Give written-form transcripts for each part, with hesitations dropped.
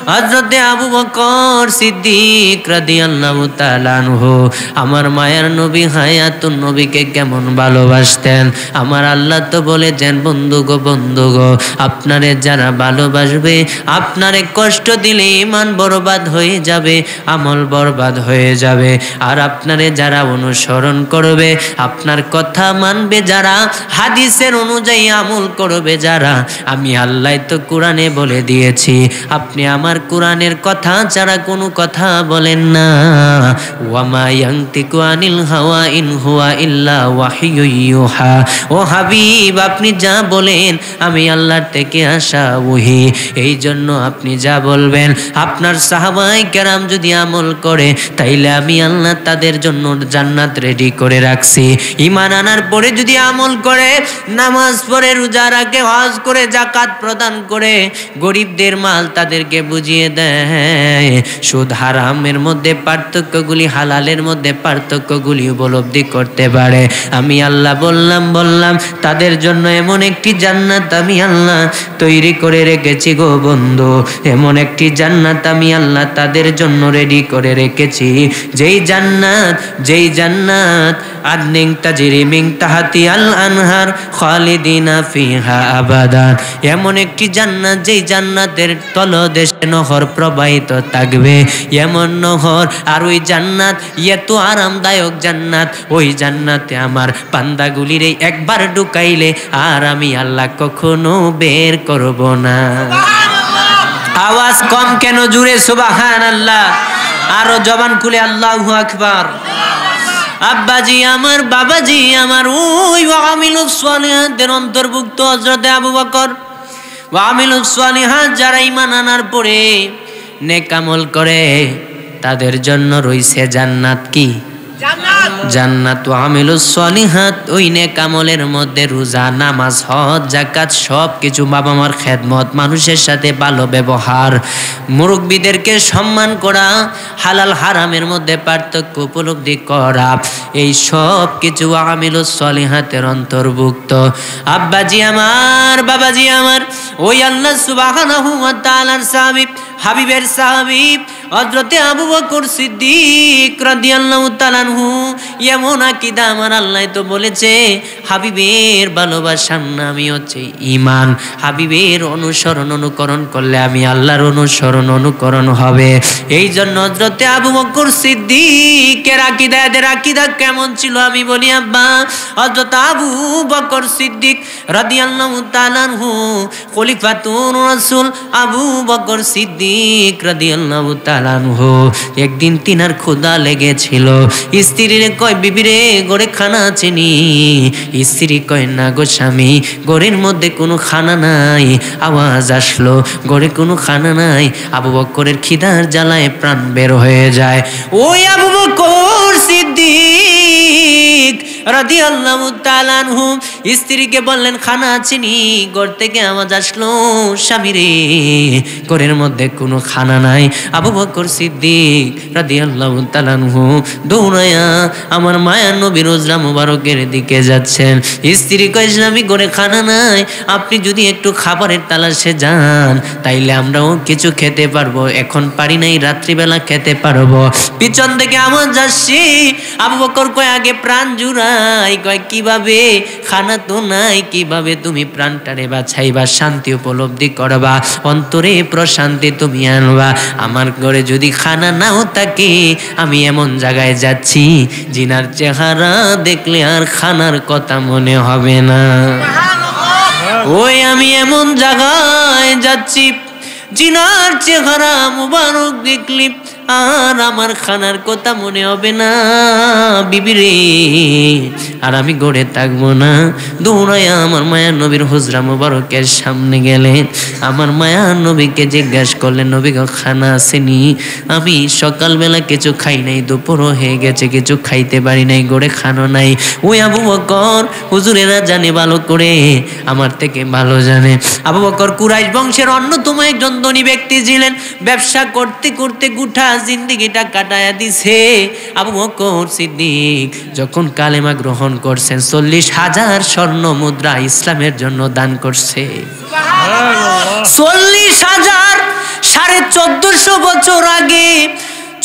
হযরতে আবু বকর সিদ্দিক রাদিয়াল্লাহু তাআলা আনহু আমার মায়ার নবী হায়াতুন নবীকে কেমন ভালোবাসতেন। আমার আল্লাহ তো বলেছেন, বন্ধু গো আপনারে যারা ভালোবাসবে, আপনারে কষ্ট দিলে ঈমান বরবাদ হয়ে যাবে, আমল বরবাদ হয়ে যাবে। আর আপনারে যারা অনুসরণ করবে, আপনার কথা মানবে যারা, হাদিসের অনুযায়ী আমল করবে যারা, আমি আল্লাহ তো কোরআনে বলে দিয়েছি, আপনি আমার কোরআনের কথা ছাড়া কোনো কথা বলেন না। ওয়ামা ইয়ানতিকু আনিল হাওয়া ইন হুয়া ইল্লা ওয়াহিয়ু ইউহা। ও হাবিব, আপনি যা বলেন আমি আল্লাহর থেকে আসা ওহী। এই জন্য আপনি যা বলবেন, আপনার সাহাবায়ে কেরাম যদি আমল করে, তাইলে আমি আল্লাহ তাদের জন্য জান্নাত রেডি করে রাখছি। ঈমান আনার পরে যদি আমল করে, নামাজ পড়ে, রোজা রাখে, হজ করে, যাকাত প্রদান করে, গরিবদের মাল তাদেরকে বুঝিয়ে দেয়, সুদ হারামের মধ্যে পার্থক্যগুলি, হালালের মধ্যে পার্থক্যগুলি উপলব্ধি করতে পারে, আমি আল্লাহ বললাম তাদের জন্য এমন একটি জান্নাত আমি আল্লাহ তৈরি করে রেখেছি গো বন্ধু। এমন একটি জান্নাত আমি আল্লাহ তাদের জন্য রেডি করে রেখেছি, যেই জান্নাত আদনিন তাজরি মিন তাহতিহাল আনহার খালিদিনা ফিহা আবাদান। এমন একটি জান্নাত, যেই জান্নাতের তলদেশে নহর প্রবাহিত থাকবে, এমন নহর। আর ওই জান্নাত এত আরামদায়ক জান্নাত, ওই জান্নাতে আমার বান্দাগুলির একবার ঢুকাইলে আর আমি আল্লাহ কখনো বের করব না। আওয়াজ কম কেন, জুড়ে সুবহানাল্লাহ। আরো জবান খুলে আল্লাহু আকবার। আব্বাজি আমার, বাবাজি আমার, ওই ওয়ামিলুস সালিহাতের অন্তর্ভুক্ত হযরতে আবু বকর। ওয়ামিলুস সালিহাত যারা ঈমান আনার পরে নেক আমল করে, তাদের জন্য রইছে জান্নাত। কি জান্নাত? ওয়ামিলুস সালিহাত, ওই নেক আমলের মধ্যে রোজা, নামাজ, হজ, যাকাত, সব কিছু, বাবা মার খেদমত, মানুষের সাথে ভালো ব্যবহার, মুরব্বীদেরকে সম্মান করা, হালাল হারামের মধ্যে পার্থক্য উপলব্ধি করা, এই সব কিছু ওয়ামিলুস সালিহাতের অন্তর্ভুক্ত। আব্বাজি আমার, বাবাজি আমার, ওই আল্লাহ সুবহানাহু ওয়া তাআলার সাহাবী, হাবিবের সাহাবী হযরতে আবু বকর সিদ্দিক রাদিয়াল্লাহু তাআলা আনহু, এমন আকীদা আমার আল্লাহ তো বলেছে, হাবিবের ভালোবাসার নামই হচ্ছে ঈমান। হাবিবের অনুকরণ করলে আমি আল্লাহর অনুকরণ হবে। এই জন্য হযরতে আবু বকর সিদ্দিকের আকীদা, এদের আকীদা কেমন ছিল আমি বলি আব্বা। হযরত আবু বকর সিদ্দিক রাদিয়াল্লাহু তাআলা আনহু, খলিফাতুর রাসূল আবু বকর সিদ্দিক রাদিয়াল্লাহু তাআলা আনহু, একদিন তিনার ক্ষুধা লেগেছিল। স্ত্রীরে কয়, বিবিরে ঘরে খানা আছে নি? স্ত্রী কয়, না গো স্বামী, ঘরের মধ্যে কোনো খানা নাই। আওয়াজ আসলো, ঘরে কোনো খানা নাই। আবু বকরের খিদার জ্বালায় প্রাণ বের হয়ে যায়। ওই আবু বকর সিদ্দিক রাদিয়াল্লাহু তাআলা আনহু স্ত্রীকে বললেন, খানা আছে নি? ঘর থেকে আওয়াজ আসলো, স্বামী রে ঘরের মধ্যে কোনো খানা নাই। আবু বকর সিদ্দিক রাদিয়াল্লাহু তাআলা আনহু দৌড়ায়া আমার মায়ার নবীর রোজা মুবারকের দিকে যাচ্ছেন। স্ত্রী কয়, স্বামী ঘরে খানা নাই, আপনি যদি একটু খাবারের তালাশে যান তাইলে আমরাও কিছু খেতে পারবো, এখন পারি নাই, রাত্রিবেলা খেতে পারবো। পিছন থেকে আওয়াজ আসছে। আবু বকর কয়, আগে প্রাণ জুড়াই। কয়, কিভাবে? খানা তো নাই, কিভাবে তুমি প্রাণটারে বাঁচাইবা, শান্তি উপলব্ধি করবা, অন্তরে প্রশান্তি তুমি আনবা? আমার ঘরে যদি খানা নাও থাকে, আমি এমন জায়গায় যাচ্ছি জিনার চেহারা দেখলে আর খানার কথা মনে হবে না। ওই আমি এমন জায়গায় যাচ্ছি জিনার চেহারা মুবারক দেখলি আর আমার খানার কথা মনে হবে না। বিবিরে আর আমি গড়ে থাকবো না। দৌড়াইয়া আমার মায়ার নবীর হুজরা মুবারকের সামনে গেলেন। আমার মায়ার নবীকে জিজ্ঞাসা করলেন, নবী গো খানা আসেনি? আমি সকালবেলা কিছু খাই নাই, দুপুরও হয়ে গেছে, কিছু খাইতে পারি নাই, গড়ে খানো নাই। ওই আবু বকর হুজুরেরা জানে ভালো করে, আমার থেকে ভালো জানে। আবু বকর কুরাইশ বংশের অন্যতম একজন ধনী ব্যক্তি ছিলেন। ব্যবসা করতে করতে গোটা জিন্দেগিটা কাটায়া দিছে। আবু বকর সিদ্দিক যখন কালেমা গ্রহণ করছেন, 40,000 স্বর্ণ মুদ্রা ইসলামের জন্য দান করছে। 40,000 1450 বছর আগে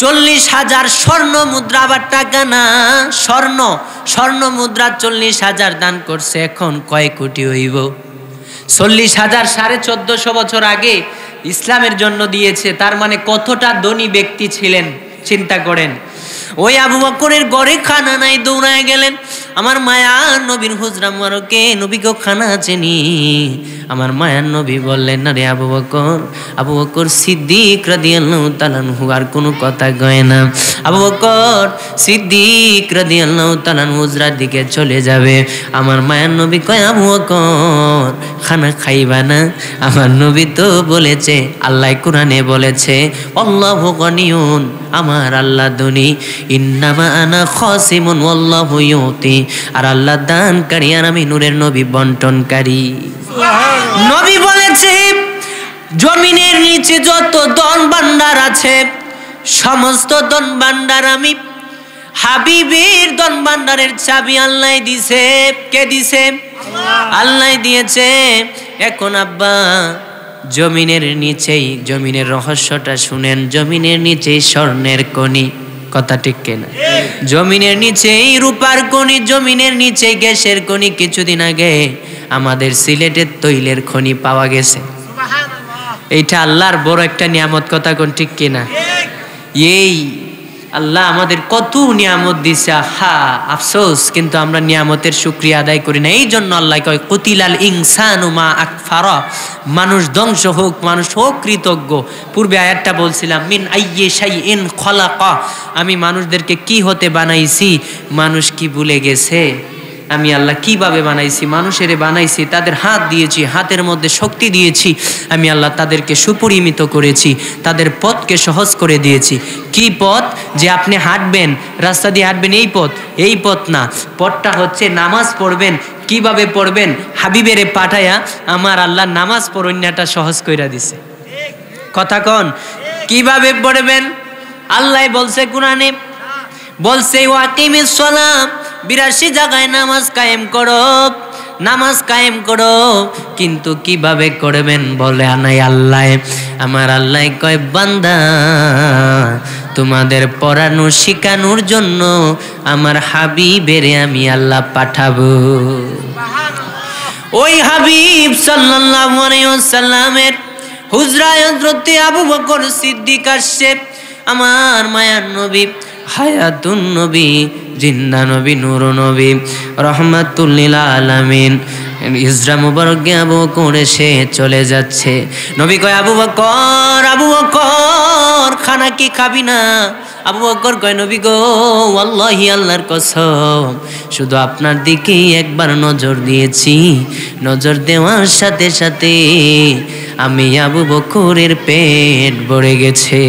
40,000 স্বর্ণ মুদ্রা, আবার টাকা না, স্বর্ণ মুদ্রা 40,000 দান করছে। এখন কয় কোটি হইব? 40,000 1450 বছর আগে ইসলামের জন্য দিয়েছে। তার মানে কতটা ধনী ব্যক্তি ছিলেন চিন্তা করেন। ওই আবু বকরের ঘরে খানা নাই, দৌড়ায় গেলেন আমার মায়ার নবীর হুজরা মুবারকে। নবী গো খানা আছেনি? আমার মায়ার নবী বললেন, না রে আবু বকর সিদ্দিক রাদিয়াল্লাহু তাআলা আনহু, আর কোনো কথা কয় না। আবু বকর সিদ্দিক রাদিয়াল্লাহু তাআলা আনহু হুজরার দিকে চলে যাবে। আমার মায়ার নবী কয়, আবু বকর খানা খাইবা না? আমার নবী তো বলেছে, আল্লাহ কোরআনে বলেছে, আল্লাহু গনিয়ুন, আমার আল্লাহ ধনী, ইন্নামা আনা খাসিমুন ওয়াল্লাহু ইউতি, আর আল্লাহ দানকারী আর আমি নূরের নবী বন্টনকারী। নবী বলেছে জমিনের নিচে যত ধন ভান্ডার আছে সমস্ত ধন ভান্ডার আমি হাবিবের ধন ভান্ডারের চাবি আল্লাহ দিছে। কে দিছে? আল্লাহ দিয়েছে। এখন আব্বা জমিনের নিচেই, জমিনের রহস্যটা শুনেন, জমিনের নিচেই স্বর্ণের খনি, কথা ঠিক কিনা? জমিনের নিচেই রূপার খনি, জমিনের নিচেই গ্যাসের খনি। কিছুদিন আগে আমাদের সিলেটের তৈলের খনি পাওয়া গেছে। এইটা আল্লাহর বড় একটা নিয়ামত, কথা কোন ঠিক কিনা? এই আল্লাহ আমাদের কত নিয়ামত দিছে, আফসোস কিন্তু আমরা নিয়ামতের শুকরিয়া আদায় করি না। এই জন্য আল্লাহ কয় কুতিলাল ইনসানু মা আকফারা, মানুষ ধ্বংস হোক, মানুষ হোক কৃতজ্ঞ। পূর্বে আয়াতটা বলছিলাম, মিন আইয়ি শাইইন খলাকা, আমি মানুষদেরকে কি হতে বানাইছি, মানুষ কি ভুলে গেছে? আমি আল্লাহ কিভাবে বানাইছি? মানুষের বানাইছি, তাদের হাত দিয়েছি, হাতের মধ্যে শক্তি দিয়েছি। আমি আল্লাহ তাদেরকে সুপরিমিত করেছি, তাদের পথকে সহজ করে দিয়েছি। কি পথ? যে আপনি হাঁটবেন, রাস্তা দিয়ে হাঁটবেন, এই পথ না। পথটা হচ্ছে নামাজ পড়বেন। কিভাবে পড়বেন? হাবিবেরে পাঠায়া আমার আল্লাহ নামাজ পড়াটা সহজ কইরা দিছে। কথা কন, কিভাবে পড়বেন? আল্লাহ বলছে কোরআনে, বলছে ওয়াকিমিস সালাত, 82 জায়গায় নামাজ কায়েম করো, নামাজ কায়েম করো। কিন্তু কিভাবে করবেন বলে আনাই আল্লাহ। আমার আল্লাহ কয়, বান্দা তোমাদের পড়ানো শিখানোর জন্য আমার হাবিবেরে আমি আল্লাহ পাঠাবো। ওই হাবিব সাল্লাল্লাহু আলাইহি ওয়াসাল্লামের হুজরায় হযরত আবু বকর সিদ্দিক আসছে। আমার মায়ার নবী, হায়াতুন নবী, জিন্দা নবী, নূর নবী, রহমাতুল লিল আলামিন, ইজরা মুবারক আবু বকর এসে চলে যাচ্ছে। নবী কয়, আবু বকর খানা কি খাবি না? আবু বকর কয়, নবী গো ওয়াল্লাহি আল্লাহর কসম, শুধু আপনার দিকে একবার নজর দিয়েছি, নজর দেওয়ার সাথে সাথে আমি আবু বকরের পেট ভরে গেছে।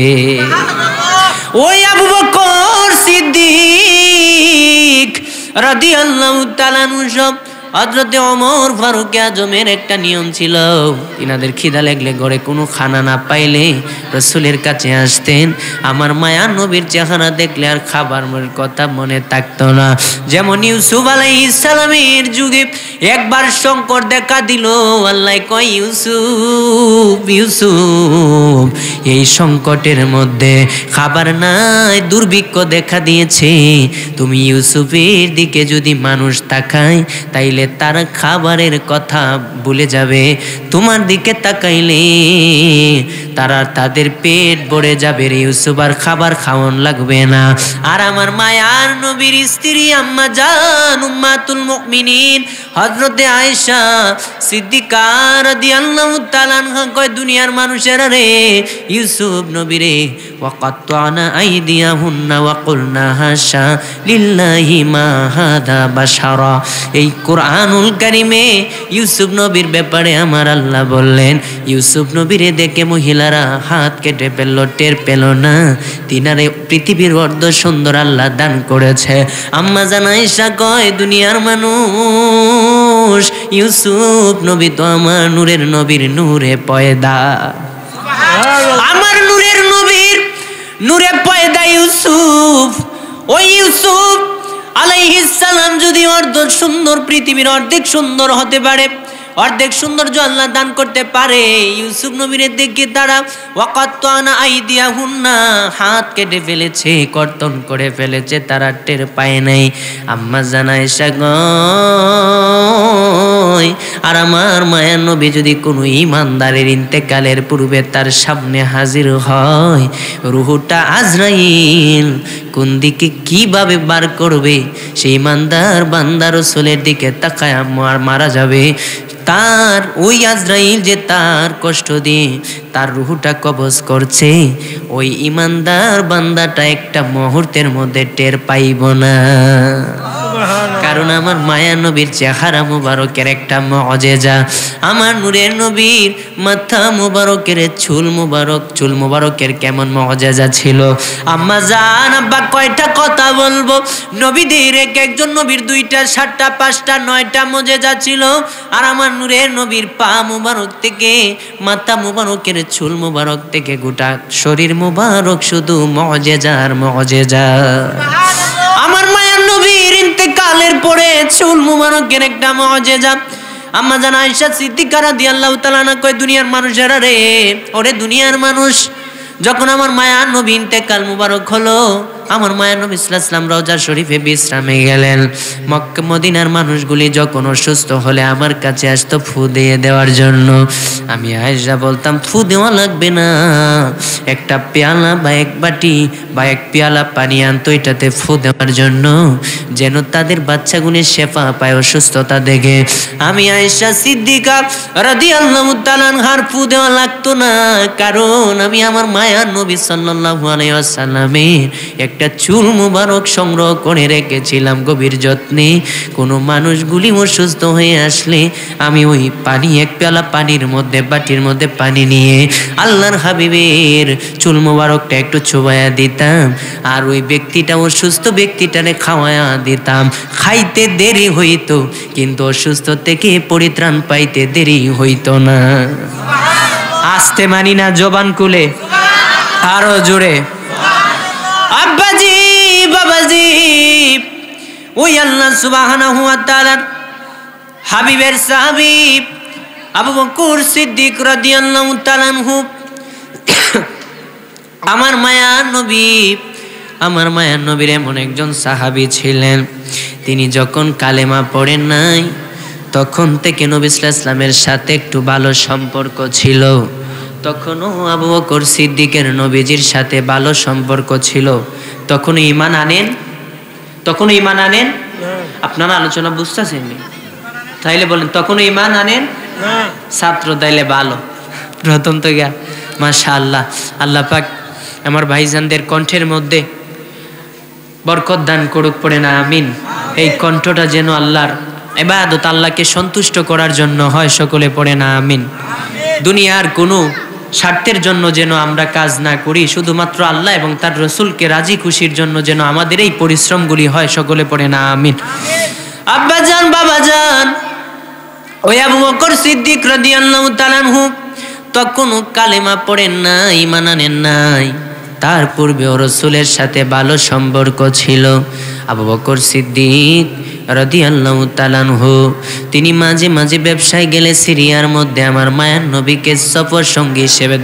ওই আবু বকর সিদ্দিক রাদিয়াল্লাহু তাআলা আনহু হযরত ওমর ফারুক আজমের একটা নিয়ম ছিল, ইনাদের খিদা লাগলে ঘরে কোনো খানা না পাইলে রাসূলের কাছে আসতেন। আমার মায়ার নবীর চেহারা দেখলে আর খাবারের কথা মনে থাকতো না। যেমন ইউসুফ আলাইহিস সালামের যুগে একবার সংকট দেখা দিল। আল্লাহ কয়, ইউসুফ এই সংকটের মধ্যে খাবার নাই, দুর্ভিক্ষ দেখা দিয়েছে। তুমি ইউসুফের দিকে যদি মানুষ তাকায় তাইলে তার খাবারের কথা ভুলে যাবে, তোমার দিকে তাকাইলে তাদের পেট ভরে যাবে রে ইউসুফ, আর খাবার খাওয়ান লাগবে না। আর আমার মায়ার নবীর স্ত্রী আম্মা জান উম্মাতুল মুমিনিন হযরতে আয়েশা সিদ্দিকা রাদিয়াল্লাহু তাআলা আনহা কয়, দুনিয়ার মানুষেরা রে, ইউসুফ নবী রে, ওয়াকাত্তানা আইদিয়াহুন্না ওয়া কুলনা হাশা লিল্লাহি মা হাদা বাশারা। এই কুরআনুল কারীমে ইউসুফ নবীর ব্যাপারে আমার আল্লাহ বললেন, ইউসুফ নবীরে দেখে মহিলারা হাত কেটে ফেললো, টের পেল না তিনারে পৃথিবীর অর্ধ সুন্দর আল্লাহ দান করেছে। আম্মা জান আয়েশা কয়, দুনিয়ার মানুষ, ইউসুফ নবী তো আমার নূরের নবীর নূরে পয়দা, আমার নূরের নবীর নূরে পয়দা ইউসুফ। ওই ইউসুফ আলাইহিস সালাম যদি অর্ধ সুন্দর, পৃথিবীর অর্ধেক সুন্দর হতে পারে, অর্ধেক সৌন্দর্য আল্লাহ দান করতে পারে। ইউসুফ নবীর দিকে তারা ওয়াকাত্তানা আইদিয়াহুন্না, হাত কেটে ফেলেছে, কর্তন করে ফেলেছে, তারা টের পায় নাই। আম্মা জান আয়েশা গো, আর আমার মায়ের নবী যদি কোনো ইমানদারের ইন্তেকালের পূর্বে তার সামনে হাজির হয়, রূহটা আজরাইল কোন দিকে কিভাবে বার করবে, সেই ইমানদার বান্দা রাসূলের দিকে তাকায় মারা যাবে। তার ওই আজরাইল যে তার কষ্ট দিয়ে তার রূহটা কবজ করছে, ওই ইমানদার বান্দাটা একটা মুহূর্তের মধ্যে টের পাইব না। কারণ আমার মায়া নবীর চেহারা মুবারকের একটা মুআজিজা, আমার নূরের নবীর মাথা মুবারকের চুল মুবারকের কেমন মুআজিজা ছিল। আম্মা জান আব্বা কয়টা কথা বলবো, নবীদের একজন নবীর 2টা 7টা 5টা 9টা মুআজিজা ছিল। আর আমার নূরের নবীর পা মুবারক থেকে মাথা মুবারকের চুল মুবারক থেকে গোটা শরীর মুবারক শুধু মুআজিজার মুআজিজা। আমার মায়ের নবীর ইন্তেকালের পরে চুল মুবারকের একটা মুআজিজা। আম্মা জান আয়েশা সিদ্দিকা রাদিয়াল্লাহু তাআলা আনহা কয়, দুনিয়ার মানুষেরা রে, ওরে দুনিয়ার মানুষ, যখন আমার মায়ার নবী ইন্তেকাল মুবারক হলো, আমার মায়ার নবী সাল্লাল্লাহু আলাইহি ওয়াসাল্লাম রওজা শরীফে বিশ্রামে গেলেন। মক্কা মদিনার মানুষগুলি যখন অসুস্থ হলে আমার কাছে আসতো ফু দিয়ে দেওয়ার জন্য। আমি আয়েশা বলতাম, ফু দেওয়া লাগবে না, একটা পেয়ালা বা এক বাটি বা এক পেয়ালা পানি আনতো এটাতে ফু দেওয়ার জন্য, যেন তাদের বাচ্চাগুলি শেফা পায় অসুস্থতা দেখে। আমি আয়েশা সিদ্দিকা রাদিয়াল্লাহু তাআলা আনহার ফু দেওয়া লাগতো না, কারণ আমি আমার মায়ার নবী সাল্লাল্লাহু আলাইহি ওয়াসাল্লামের একটা চুল মুবারক সংগ্রহ করে রেখেছিলাম গভীর যত্নে। কোনো মানুষগুলি অসুস্থ হয়ে আসলে আমি ওই পানি, এক পেয়ালা পানির মধ্যে, বাটির মধ্যে পানি নিয়ে আল্লাহর হাবিবের চুল মুবারকটা একটু চুবাইয়া দিতাম, আর ওই ব্যক্তিটা, অসুস্থ ব্যক্তিটারে খাওয়ায়া দিতাম। খাইতে দেরি হইতো, কিন্তু অসুস্থ থেকে পরিত্রাণ পাইতে দেরি হইতো না। আসতে মানি না জবান খুলে, আরো জোরে। আব্বাজি বাবাজি, ওই আল্লাহ সুবহানাহু ওয়া তাআলার হাবিবের সাহাবী আবু বকর সিদ্দিক রাদিয়াল্লাহু তাআলা আনহু, আমার মায়ার নবীর এমন একজন সাহাবী ছিলেন, তিনি যখন কালেমা পড়েন নাই তখন থেকে নবী সাল্লাল্লাহু আলাইহি ওয়াসাল্লামের সাথে একটু ভালো সম্পর্ক ছিল। তখনও আবু বকর সিদ্দিকের নবীজির সাথে ভালো সম্পর্ক ছিল। তখনও ঈমান আনেন? আপনারা আলোচনা বুঝতেছেন? তাইলে বলেন, তখনও ঈমান আনেন? ছাত্র তাইলে ভালো, প্রথম তো গা। মাশাআল্লাহ, আল্লাহ পাক আমার ভাইজানদের কণ্ঠের মধ্যে বরকত দান করুক, পড়ে না আমিন। এই কণ্ঠটা যেন আল্লাহর ইবাদত, আল্লাহকে সন্তুষ্ট করার জন্য হয়, সকলে পড়ে না আমিন। দুনিয়ার কোনো স্বার্থের জন্য যেন আমরা কাজ না করি, শুধুমাত্র আল্লাহ এবং তার রসুলকে রাজি খুশির জন্য যেন আমাদের এই পরিশ্রমগুলি হয়, সকলে পড়ে না আমিন। আব্বাজান বাবাজান, ওই আবু বকর সিদ্দিক রাদিয়াল্লাহু তাআলা আনহু তখনও কালেমা পড়েন নাই, ঈমান আনেন নাই। তার পূর্বে রসুলের সাথে ভালো সম্পর্ক ছিল। আবু বকর সিদ্দিক রাদিয়াল্লাহু তাআলা আনহু তিনি মাঝে মাঝে ব্যবসায় গেলে সিরিয়ার মধ্যে আমার মায়ার নবীকে সফর সঙ্গী হিসেবে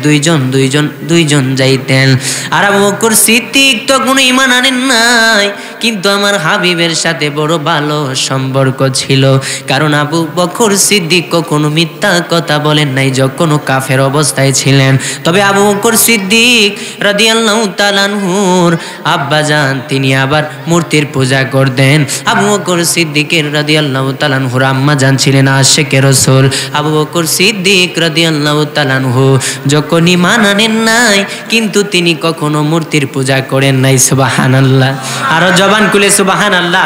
দুইজন যাইতেন। আর আবু বকর সিদ্দিক তখন ঈমান আনেন নাই, কিন্তু আমার হাবিবের সাথে বড় ভালো সম্পর্ক ছিল। কারণ আবু বকর সিদ্দিক কখনো মিথ্যা কথা বলেন নাই যখন কাফের অবস্থায় ছিলেন। তবে আবু বকর সিদ্দিক রাদিয়াল্লাহু তাআলা আনহুর আব্বাজান তিনি আবার মূর্তির পূজা করতেন। আবু বকর সিদ্দিকের রাদিয়াল্লাহু তাআলা আনহুর আম্মা জান ছিলেন আশিকে রাসূল। আবু বকর সিদ্দিক রাদিয়াল্লাহু তাআলা আনহু যখন ঈমান আনেন নাই, কিন্তু তিনি কখনো মূর্তির পূজা করেন নাই। সুবহানাল্লাহ, আরো জবান খুলে সুবহানাল্লাহ।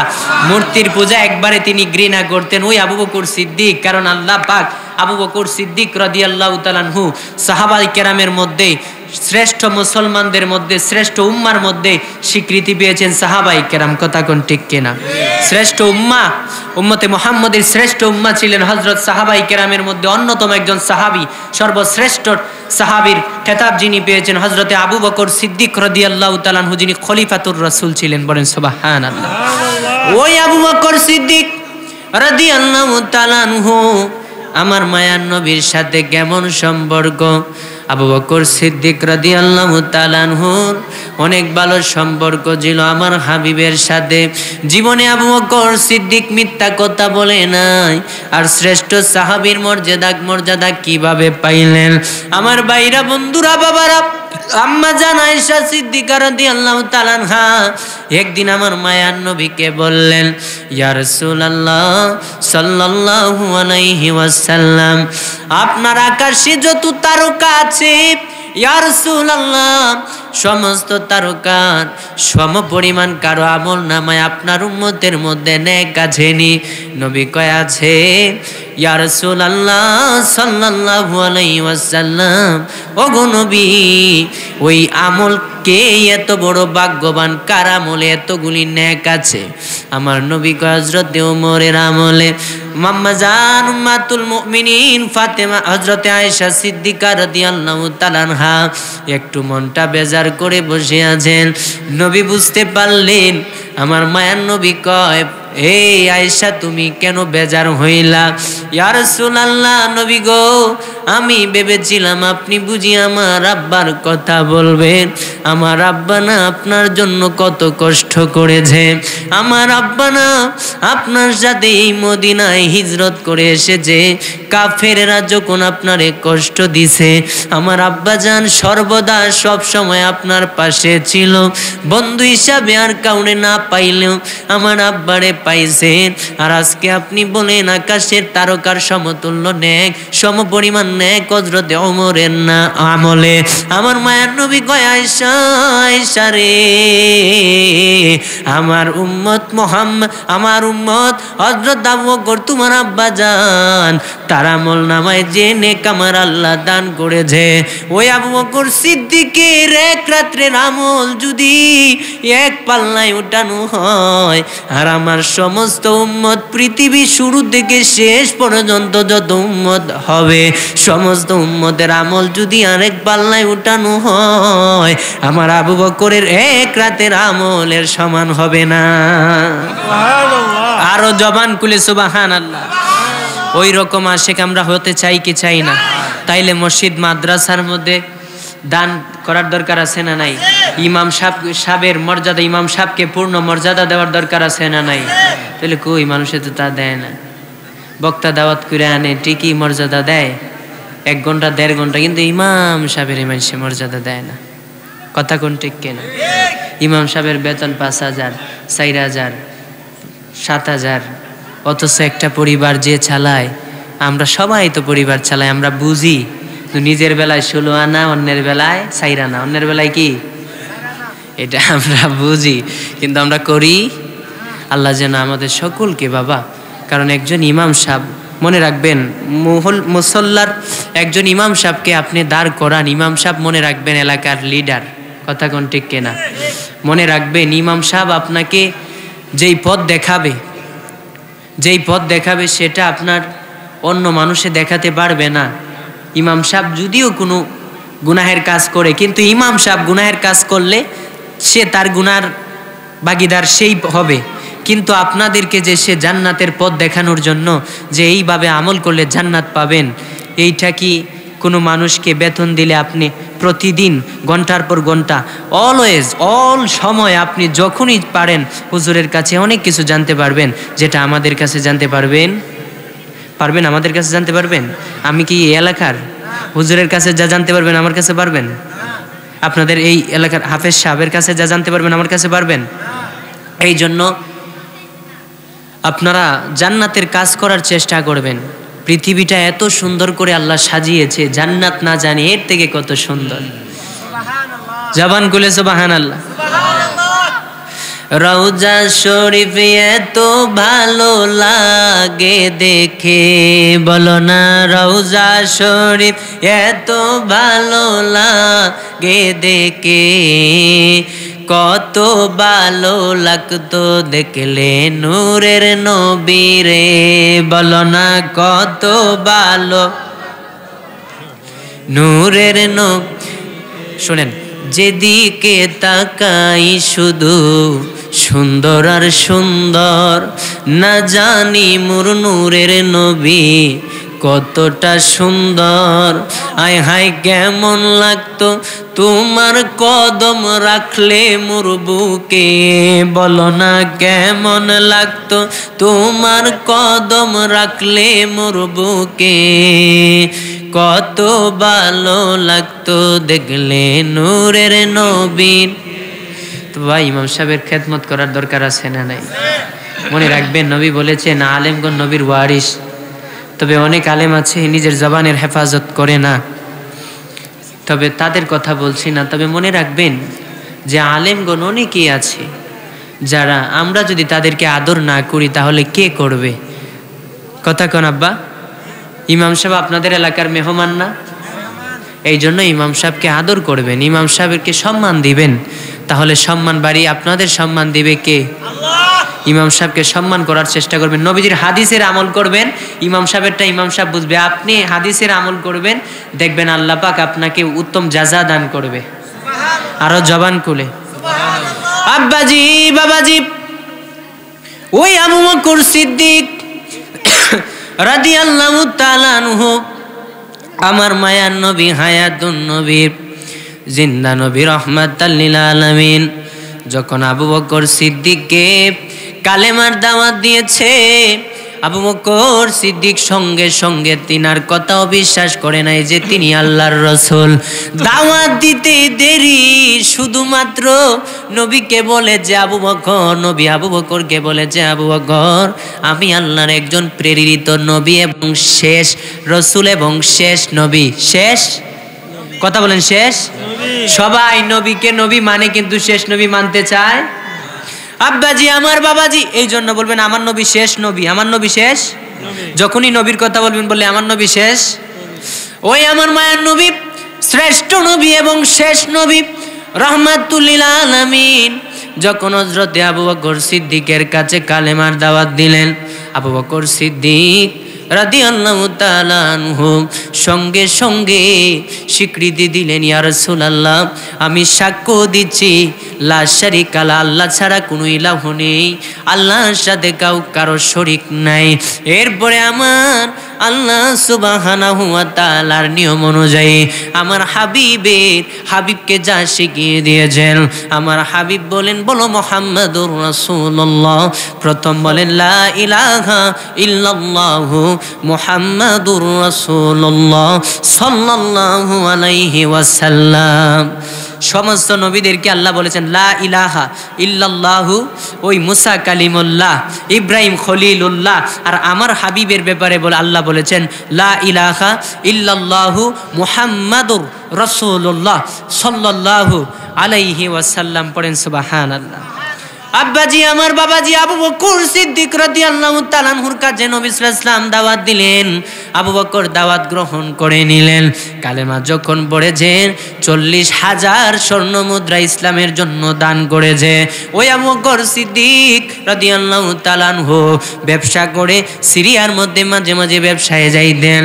মূর্তির পূজা একবারে তিনি ঘৃণা করতেন, ওই আবু বকর সিদ্দিক। কারণ আল্লাহ পাক আবু বকর সিদ্দিক রাদিয়াল্লাহু তাআলা আনহু সাহাবায়ে কেরামের মধ্যে শ্রেষ্ঠ, মুসলমানদের মধ্যে শ্রেষ্ঠ, উম্মার মধ্যে স্বীকৃতি পেয়েছেন সাহাবায়ে কেরাম। কথা কোন ঠিক কিনা? শ্রেষ্ঠ উম্মা, উম্মতে মুহাম্মদের শ্রেষ্ঠ উম্মা ছিলেন হযরত সাহাবায়ে কেরামের মধ্যে অন্যতম একজন সাহাবী, সর্বশ্রেষ্ঠ সাহাবীর খেতাব যিনি পেয়েছেন হযরতে আবু বকর সিদ্দিক রাদিয়াল্লাহু তাআলা আনহু, যিনি খলিফাতুর রাসূল ছিলেন। বলেন সুবহানাল্লাহ। ওই আবু বকর সিদ্দিক রাদিয়াল্লাহু তাআলা আনহু আমার মায়ার নবীর সাথে কেমন সম্পর্ক? আবু বকর সিদ্দিক রাদিয়াল্লাহু তাআলা আনহুর অনেক ভালো সম্পর্ক ছিল আমার হাবিবের সাথে। জীবনে আবু বকর সিদ্দিক মিথ্যা কথা বলে নাই। আর শ্রেষ্ঠ সাহাবীর মর্যাদা কিভাবে পাইলেন? আমার ভাইরা, বন্ধুরা, বাবারা, আম্মা জান আয়েশা সিদ্দিকা রাদিয়াল্লাহু তাআলা আনহা একদিন আমার মায়ার নবীকে বললেন, ইয়া রাসূলুল্লাহ সাল্লাল্লাহু আলাইহি ওয়াসাল্লাম, আপনার আকাশে যত তারকা আছে, ইয়া রাসূলুল্লাহ, সমস্ত তারকার সমপরিমাণ কারো আমল নামায় আপনার উম্মতের মধ্যে নেক আছে নি? নবী কয় আছে। ইয়া রাসূলুল্লাহ সাল্লাল্লাহু আলাইহি ওয়াসাল্লাম, ওগো নবী, ওই আমল কে এত বড় ভাগ্যবান, কার আমলে এতগুলি নেক আছে? আমার নবী কয় হযরতে ওমরের আমলে। আম্মা জান উম্মাতুল মুমিনিন ফাতেমা হযরতে আয়েশা সিদ্দিকা রাদিয়াল্লাহু তাআলা আনহা একটু মনটা বেজার করে বসে আছেন। নবী বুঝতে পারলেন। আমার মায়ার নবী কয়, এই আয়েশা, তুমি কেন বেজার হইলা? ইয়া রাসূলুল্লাহ, নবী গো, আমি ভেবেছিলাম আপনি বুঝি আমার আব্বার কথা বলবেন। আমার আব্বা না আপনার জন্য কত কষ্ট করেছে। আমার আব্বা না আপনার সাথে এই মদিনায় হিজরত করে এসেছে। কাফেররা যখন আপনারে কষ্ট দিছে, আমার আব্বা জান সর্বদা সব সময় আপনার পাশে ছিল। বন্ধু হিসাবে আর কাউরে না পাইলেও আমার আব্বারে পাইছেন। আর আজকে আপনি বলেন আকাশের তারকার সমতুল্য নেক, সমপরিমাণ নেক হযরতে ওমরের না আমলে। আমার মায়ার নবী কয়, আয়েশা, আয়েশা রে, আমার উম্মত মুহাম্মদ, আমার উম্মত হযরত আবু বকর তোমার আব্বা জান, তার আমল নামায় যে নেক আমার আল্লাহ দান করেছে, ওই আবু বকর সিদ্দিকের এক রাত্রের আমল যদি এক পাল্লায় উঠানো হয়, আর আমার সমস্ত উম্মত, পৃথিবী শুরু থেকে শেষ পর্যন্ত যত উম্মত হবে, সমস্ত উম্মতের আমল যদি আরেক পাল্লায় উঠানো হয়, আমার আবু বকরের এক রাতের আমলের সমান হবে না। আরো জবান খুলে সুবহানাল্লাহ। ওই রকম আশিক আমরা হতে চাই কি চাই না? তাইলে মসজিদ মাদ্রাসার মধ্যে দান করার দরকার আছে না নাই? ইমাম সাহেবের মর্যাদা, ইমাম সাহেবকে পূর্ণ মর্যাদা দেওয়ার দরকার আছে না নাই? তাহলে কই মানুষে তো তা দেয় না। বক্তা দাওয়াত করে আনে, ঠিকই মর্যাদা দেয় 1 ঘন্টা 1.5 ঘন্টা, কিন্তু ইমাম সাহেবের মানুষে মর্যাদা দেয় না। কথা কোন ঠিক কেনা? ইমাম সাহেবের বেতন 5,000, 4,000, 7,000, অথচ একটা পরিবার যে চালায়, আমরা সবাই তো পরিবার চালাই, আমরা বুঝি। তো নিজের বেলায় 16 আনা, অন্যের বেলায় 4 আনা, অন্যের বেলায় কি, এটা আমরা বুঝি, কিন্তু আমরা করি। আল্লাহ যেন আমাদের সকলকে, বাবা, কারণ একজন ইমাম সাহেব, মনে রাখবেন, মুসল্লার একজন ইমাম সাহেবকে আপনি দাঁড় করান, ইমাম সাহেব মনে রাখবেন এলাকার লিডার। কথা কোন ঠিক কেনা? মনে রাখবেন, ইমাম সাহেব আপনাকে যেই পথ দেখাবে সেটা আপনার অন্য মানুষে দেখাতে পারবে না। ইমাম সাহেব যদিও কোনো গুনাহের কাজ করে, কিন্তু ইমাম সাহেব গুনাহের কাজ করলে সে তার গুনার ভাগীদার সেই হবে, কিন্তু আপনাদেরকে যে সে জান্নাতের পথ দেখানোর জন্য যে এইভাবে আমল করলে জান্নাত পাবেন, এইটা কি কোনো মানুষকে বেতন দিলে আপনি প্রতিদিন ঘন্টার পর ঘন্টা, অলওয়েজ, অল সময় আপনি যখনই পারেন হুজুরের কাছে অনেক কিছু জানতে পারবেন, যেটা আমাদের কাছে জানতে পারবেন? আমাদের কাছে জানতে পারবেন? আমি কি এই এলাকার হুজুরের কাছে যা জানতে পারবেন আমার কাছে পারবেন? আপনাদের এই এলাকার হাফেজ সাহেবের কাছে যা জানতে পারবেন আমার কাছে পারবেন? এই জন্য আপনারা জান্নাতের কাজ করার চেষ্টা করবেন। পৃথিবীটা এত সুন্দর করে আল্লাহ সাজিয়েছে, জান্নাত না জানি এর থেকে কত সুন্দর। জবান খুলে সুবহানাল্লাহ। রওজা শরীফ এত ভালো লাগে দেখে, বলো না, রওজা শরীফ এত ভালো লাগে দেখে, কত ভালো লাগতো দেখলে নূরের নবীরে, বলো না, কত ভালো নূরের নবী। শুনেন, যেদিকে তাকাই শুধু সুন্দর আর সুন্দর, না জানি মোর নূরের নবী কতটা সুন্দর, আয় হায় কেমন লাগতো তোমার কদম রাখলে মোর বুকে, বলো না কেমন লাগতো তোমার কদম রাখলে মোর বুকে, কত ভালো লাগতো দেখলে নূরের নবীন। তো ভাই ইমাম সাহেবের খেদমত করার দরকার আছে না নাই? মনে রাখবেন নবী বলেছেন আলেমগণ নবীর ওয়ারিস। তবে অনেক আলেম আছে নিজের জবানের হেফাজত করে না, তবে তাদের কথা বলছি না। তবে মনে রাখবেন যে আলেমগণ অনেকেই আছে যারা আমরা যদি তাদেরকে আদর না করি তাহলে কে করবে? কথা কোন আব্বা? ইমাম সাহেব আপনাদের এলাকার মেহমান না? এই জন্য ইমাম সাহেবকে আদর করবেন, ইমাম সাহেবকে সম্মান দিবেন, তাহলে সম্মান বাড়ি আপনাদের সম্মান দিবে কে? ইমাম সাহেবকে সম্মান করার চেষ্টা করবেন, নবীজির হাদিসের আমল করবেন, ইমাম সাহেবেরটা ইমাম সাহেব বুঝবে, আপনি হাদিসের আমল করবেন, দেখবেন আল্লাহ পাক আপনাকে উত্তম জাযা দান করবে। আরো জবান খুলে আব্বাজি বাবাজি, ওই আবু বকর সিদ্দিক রাদিয়াল্লাহু তাআলা আনহু, আমার মায়ার নবী, হায়াতুন নবী, জিন্দা নবী, রাহমাতাল লিল আলামিন, যখন আবু বকর সিদ্দিককে কালেমার দাওয়াত দিয়েছে, আবু বকর সিদ্দিক সঙ্গে সঙ্গে তিনার কথাও বিশ্বাস করে নাই যে তিনি আল্লাহর রাসূল। দাওয়াত দিতে দেরি, শুধুমাত্র নবীকে বলে যে আবু বকর, নবী আবু বকরকে বলে যে আবু বকর, আমি আল্লাহর একজন প্রেরিত নবী এবং শেষ রাসূল এবং শেষ নবী। শেষ কথা বলেন, শেষ। সবাই নবীকে নবী মানে, কিন্তু শেষ নবী মানতে চায়। আব্বাজি আমার বাবাজি, এই জন্য বলবেন আমার নবী শেষ নবী, আমার নবী শেষ। যখনই নবীর কথা বলবেন বললে আমার নবী শেষ। ওই আমার মায়ের নবী শ্রেষ্ঠ নবী এবং শেষ নবী, রাহমাতুল লিল আলামিন, যখন হযরতে আবু বকর সিদ্দিকের কাছে কালেমার দাওয়াত দিলেন, আবু বকর সিদ্দিক রাদিয়াল্লাহু তাআলা আনহু সঙ্গে সঙ্গে স্বীকৃতি দিলেন, ইয়া রাসূলুল্লাহ, আমি সাক্ষ্য দিচ্ছি লা শারিকা লা, আল্লাহ ছাড়া কোনো ইলাহ নেই, আল্লাহর সাথে কারো শরীক নাই। এরপরে আমার আল্লাহ সুবহানাহু ওয়া তাআলার নিয়ম অনুযায়ী আমার হাবিবকে যা শিখিয়ে দিয়েছেন, আমার হাবিব বলেন বলো মুহাম্মাদুর রাসূলুল্লাহ, প্রথম বলেন লা ইলাহা ইল্লাল্লাহু মুহাম্মাদুর রাসূলুল্লাহ সাল্লাল্লাহু আলাইহি ওয়াসাল্লাম। সমস্ত নবীদেরকে আল্লাহ বলেছেন লা ইলাহা ইল্লাল্লাহু, ওই মুসা কালিমুল্লাহ, ইব্রাহিম খলিলুল্লাহ, আর আমার হাবিবের ব্যাপারে বলে আল্লাহ বলেছেন লা ইলাহা ইল্লাল্লাহু মুহাম্মাদুর রাসূলুল্লাহ সাল্লাল্লাহু আলাইহি ওয়াসাল্লাম। পড়েন সুবহানাল্লাহ। আব্বাজি আমার বাবাজি, আবু বকর সিদ্দিক রাদিয়াল্লাহু তাআলা আনহুর কাছে নবী সাল্লাল্লাহু আলাইহি ওয়াসাল্লাম দাওয়াত দিলেন, আবু বকর দাওয়াত গ্রহণ করে নিলেন। কালেমা যখন পড়েছেন 40,000 স্বর্ণ মুদ্রা ইসলামের জন্য দান করেছে। ওই আবু বকর সিদ্দিক রাদিয়াল্লাহু তাআলা আনহু ব্যবসা করে সিরিয়ার মধ্যে মাঝে মাঝে ব্যবসায় যাইতেন।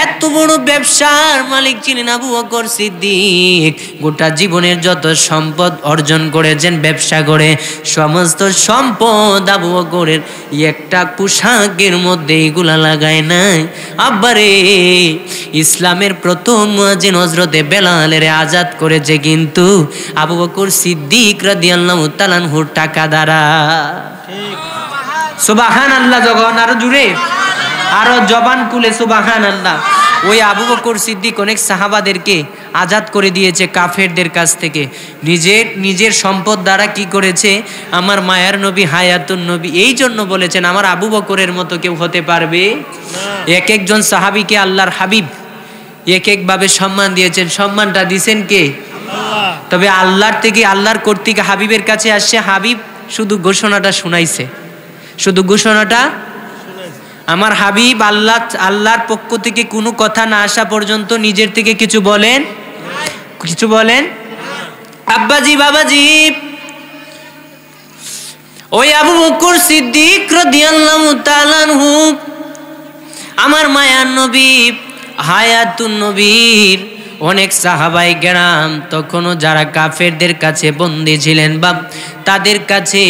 এত বড় ব্যবসার মালিক ছিলেন আবু বকর সিদ্দিক, গোটা জীবনের যত সম্পদ অর্জন করেছেন ব্যবসা করে, সমস্ত সম্পদ আবু বকরের একটা পোশাকের মধ্যে এগুলা লাগায় নাই। আব্বারে, ইসলামের প্রথম মুয়াজ্জিন হযরতে বেলালের আজাদ করেছে কিন্তু আবু বকর সিদ্দিক রাদিয়াল্লাহু তাআলা আনহুর টাকা দ্বারা। সুবহানাল্লাহ। যখন আরো জুড়ে, আরো জবান খুলে সুবহানাল্লাহ। ওই আবু বকর সিদ্দিক অনেক সাহাবাদেরকে আজাদ করে দিয়েছে কাফেরদের কাছ থেকে, নিজের সম্পদ দ্বারা কি করেছে? আমার মায়ার নবী, হায়াতুন নবী, এই জন্য বলেছেন আমার আবু বকরের মতো কেউ হতে পারবে না। এক একজন সাহাবীকে আল্লাহর হাবিব এক এক ভাবে সম্মান দিয়েছেন। সম্মানটা দিয়েছেন কে? আল্লাহ। তবে আল্লাহর থেকে, আল্লাহর কর্তৃক হাবিবের কাছে আসছে, হাবিব শুধু ঘোষণাটা শুনাইছে, শুধু ঘোষণাটা। আমার হাবিব আল্লাহর পক্ষ থেকে কোনো কথা না আসা পর্যন্ত নিজের থেকে কিছু বলেন? আব্বাজি বাবাজি, ওই আবু বকর সিদ্দিক রাদিয়াল্লাহু তাআলা আনহু, আমার মায়ার নবী, হায়াতুন নবীর অনেক সাহাবায়ে কেরাম তখনও যারা কাফেরদের কাছে বন্দী ছিলেন বা তাদের কাছে